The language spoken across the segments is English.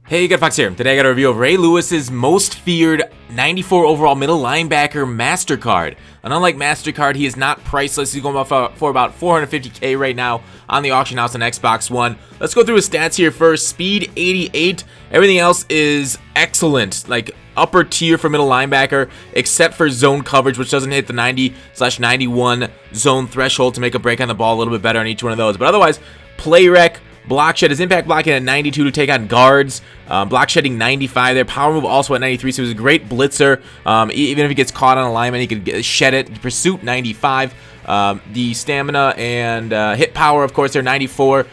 Hey, Good Fox here. Today I got a review of Ray Lewis's most feared 94 overall middle linebacker MasterCard. And unlike MasterCard, he is not priceless. He's going for about $450K right now on the auction house on Xbox One. Let's go through his stats here first. Speed 88. Everything else is excellent. Like upper tier for middle linebacker, except for zone coverage, which doesn't hit the 90/91 zone threshold to make a break on the ball a little bit better on each one of those. But otherwise, play rec. Block shed, his impact blocking at 92 to take on guards. Block shedding 95 there. Power move also at 93, so he's a great blitzer. Even if he gets caught on alignment, he can shed it. Pursuit 95. The stamina and hit power, of course, they're 94.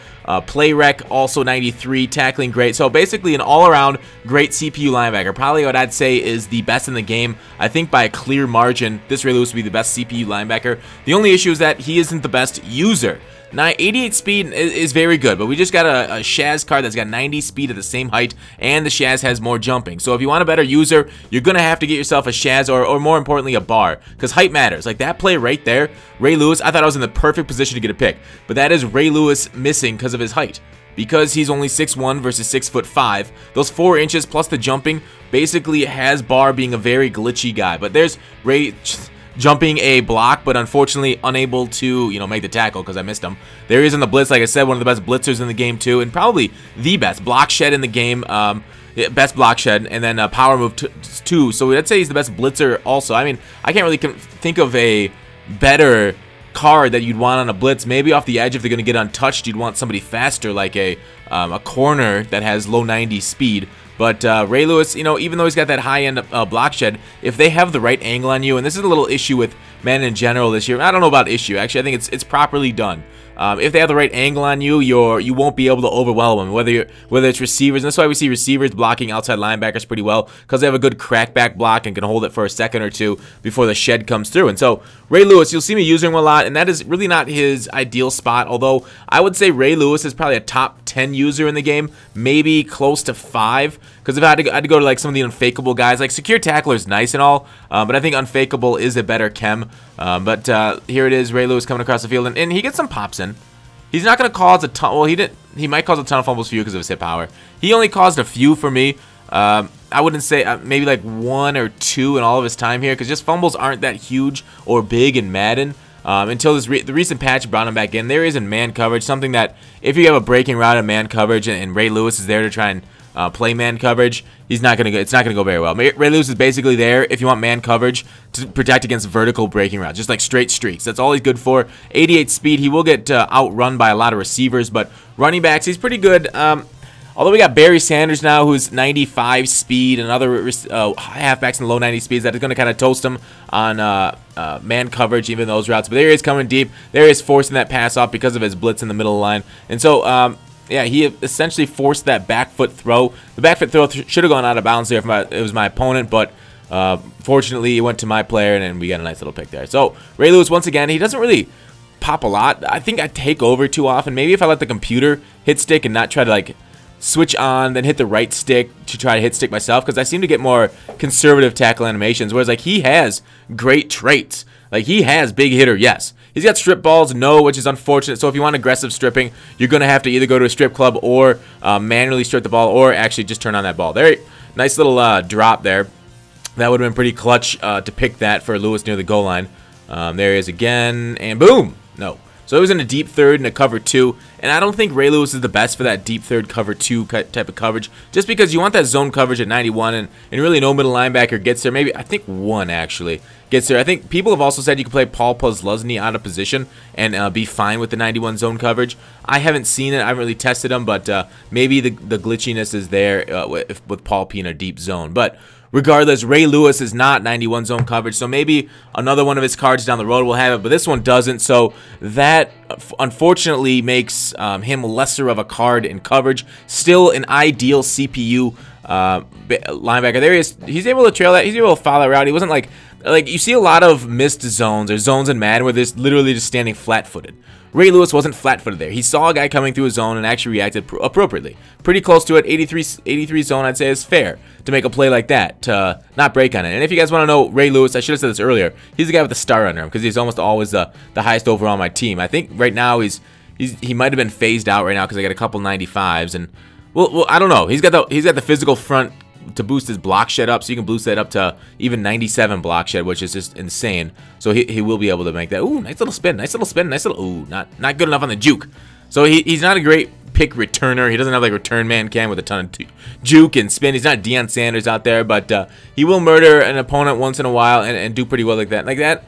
Play rec also 93. Tackling great. So basically an all-around great CPU linebacker. Probably what I'd say is the best in the game. I think by a clear margin, this Ray Lewis would be the best CPU linebacker. The only issue is that he isn't the best user. Now, 88 speed is very good, but we just got a Shaz card that's got 90 speed at the same height, and the Shaz has more jumping. So if you want a better user, you're going to have to get yourself a Shaz or more importantly, a bar, because height matters. Like that play right there, Ray Lewis, I thought I was in the perfect position to get a pick, but that is Ray Lewis missing because of his height. Because he's only 6'1" versus 6'5", those 4 inches plus the jumping basically has Barr being a very glitchy guy. But there's Ray jumping a block, but unfortunately unable to, make the tackle because I missed him. There he is in the blitz, like I said, one of the best blitzers in the game too, and probably the best block shed in the game. Best block shed, and then power move too. So I'd say he's the best blitzer also. I mean, I can't really think of a better card that you'd want on a blitz. Maybe off the edge, if they're going to get untouched, you'd want somebody faster, like a corner that has low 90 speed. But Ray Lewis, even though he's got that high-end block shed, if they have the right angle on you, and this is a little issue with men in general this year. I don't know about issue, actually. I think it's properly done. If they have the right angle on you, you won't be able to overwhelm them. Whether it's receivers, and that's why we see receivers blocking outside linebackers pretty well, because they have a good crackback block and can hold it for a second or two before the shed comes through. And so Ray Lewis, you'll see me using him a lot, and that is really not his ideal spot. Although I would say Ray Lewis is probably a top 10 user in the game, maybe close to 5. Because if I had to go to like some of the unfakeable guys, like Secure Tackler is nice and all, but I think unfakeable is a better chem. But here it is, Ray Lewis coming across the field, and he gets some pops in. He's not going to cause a ton. Well, he might cause a ton of fumbles for you because of his hit power. He only caused a few for me. I wouldn't say maybe like 1 or 2 in all of his time here, because just fumbles aren't that huge or big in Madden. Until the recent patch brought him back in. There is in man coverage, something that if you have a breaking route in man coverage and Ray Lewis is there to try and play man coverage, it's not gonna go very well. Ray Lewis is basically there if you want man coverage to protect against vertical breaking routes, just like straight streaks. That's all he's good for. 88 speed. He will get outrun by a lot of receivers, but running backs, he's pretty good. Although we got Barry Sanders now, who's 95 speed, and other halfbacks in the low 90 speeds, that is going to kind of toast him on man coverage, even those routes. But there he is coming deep. There he is forcing that pass off because of his blitz in the middle of the line. And so, yeah, he essentially forced that back foot throw. The back foot throw should have gone out of bounds there if it was my opponent, but fortunately, it went to my player, and then we got a nice little pick there. So, Ray Lewis, once again, he doesn't really pop a lot. I think I take over too often. Maybe if I let the computer hit stick and not try to, like, switch on, then hit the right stick to try to hit stick myself, because I seem to get more conservative tackle animations, whereas like he has great traits. Like he has big hitter, yes. He's got strip balls, no, which is unfortunate. So if you want aggressive stripping, you're going to have to either go to a strip club or manually strip the ball, or actually just turn on that ball. There, nice little drop there. That would have been pretty clutch to pick that for Lewis near the goal line. There he is again, and boom, no. So it was in a deep third and a cover 2, and I don't think Ray Lewis is the best for that deep third cover 2 type of coverage, just because you want that zone coverage at 91, and really no middle linebacker gets there. Maybe, I think 1 actually gets there. I think people have also said you can play Paul Posluszny out of position and be fine with the 91 zone coverage. I haven't seen it. I haven't really tested them, but maybe the glitchiness is there with Paul P in a deep zone. But regardless, Ray Lewis is not 91 zone coverage, so maybe another one of his cards down the road will have it, but this one doesn't, so that unfortunately makes him lesser of a card in coverage. Still an ideal CPU linebacker. There he is. He's able to trail that. He's able to follow that route. He wasn't like you see a lot of missed zones or zones in Madden where they're literally just standing flat-footed. Ray Lewis wasn't flat-footed there. He saw a guy coming through his zone and actually reacted appropriately. Pretty close to it. 83 zone, I'd say, is fair to make a play like that, to not break on it. And if you guys want to know Ray Lewis, I should have said this earlier, he's the guy with the star under him because he's almost always the highest overall on my team. I think right now he might have been phased out right now because I got a couple 95s, and Well, I don't know. He's got the physical front to boost his block shed up, so you can boost that up to even 97 block shed, which is just insane. So he will be able to make that. Ooh, nice little spin, nice little spin, nice little. Ooh, not good enough on the juke. So he's not a great pick returner. He doesn't have like return man cam with a ton of juke and spin. He's not Deion Sanders out there, but he will murder an opponent once in a while and do pretty well like that. Like that,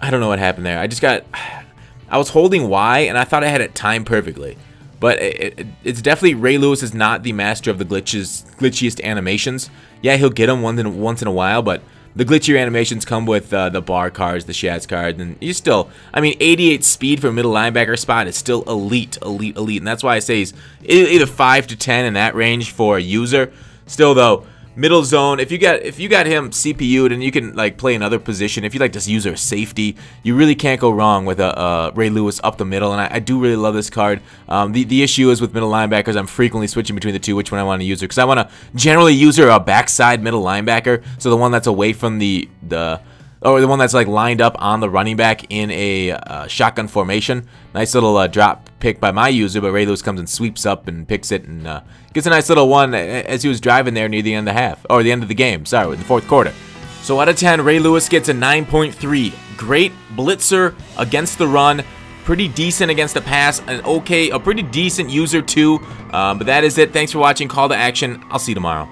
I don't know what happened there. I was holding Y and I thought I had it timed perfectly. But it's definitely Ray Lewis is not the master of the glitchiest animations. Yeah, he'll get them once in a while, but the glitchier animations come with the bar cards, the Shaz cards, and you still, I mean, 88 speed for a middle linebacker spot is still elite, and that's why I say he's either 5 to 10 in that range for a user. Still though, middle zone, if you got him CPU'd and you can like play another position, if you like this user safety, you really can't go wrong with a Ray Lewis up the middle, and I do really love this card. The issue is with middle linebackers, I'm frequently switching between the two, which one I want to use her, because I want to generally use her a backside middle linebacker, so the one that's away from or the one that's like lined up on the running back in a shotgun formation. Nice little drop pick by my user, but Ray Lewis comes and sweeps up and picks it and gets a nice little one as he was driving there near the end of the half, or the end of the game, sorry, in the fourth quarter. So out of 10, Ray Lewis gets a 9.3. Great blitzer against the run, pretty decent against the pass, a pretty decent user too. But that is it. Thanks for watching. Call to action. I'll see you tomorrow.